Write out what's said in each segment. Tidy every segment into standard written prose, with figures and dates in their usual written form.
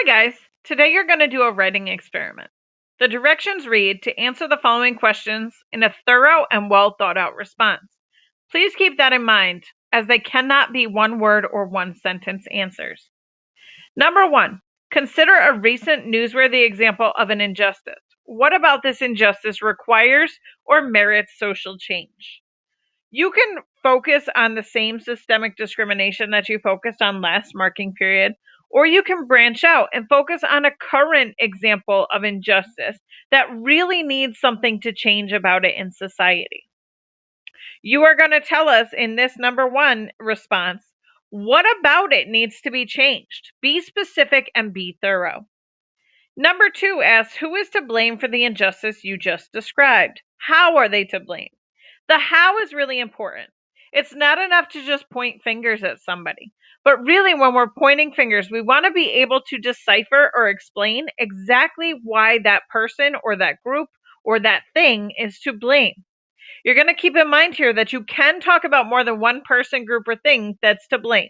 Hi guys, today you're going to do a writing experiment. The directions read to answer the following questions in a thorough and well thought out response. Please keep that in mind as they cannot be one word or one sentence answers. Number 1, consider a recent newsworthy example of an injustice. What about this injustice requires or merits social change? You can focus on the same systemic discrimination that you focused on last marking period, or you can branch out and focus on a current example of injustice that really needs something to change about it in society. You are going to tell us in this number 1 response, what about it needs to be changed? Be specific and be thorough. Number 2 asks, who is to blame for the injustice you just described? How are they to blame? The how is really important. It's not enough to just point fingers at somebody. But really, when we're pointing fingers, we want to be able to decipher or explain exactly why that person or that group or that thing is to blame. You're going to keep in mind here that you can talk about more than one person, group, or thing that's to blame.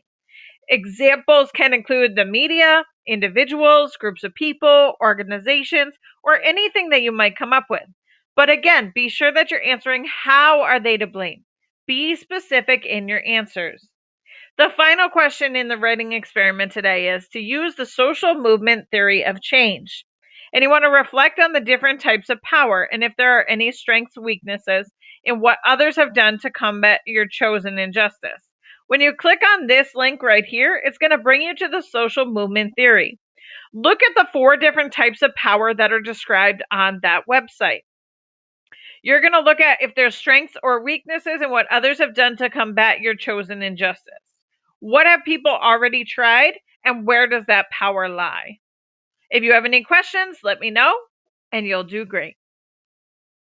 Examples can include the media, individuals, groups of people, organizations, or anything that you might come up with. But again, be sure that you're answering how are they to blame. Be specific in your answers. The final question in the writing experiment today is to use the social movement theory of change. And you want to reflect on the different types of power and if there are any strengths, weaknesses in what others have done to combat your chosen injustice. When you click on this link right here, it's going to bring you to the social movement theory. Look at the 4 different types of power that are described on that website. You're going to look at if there's strengths or weaknesses in what others have done to combat your chosen injustice. What have people already tried, and where does that power lie? If you have any questions, let me know, and you'll do great.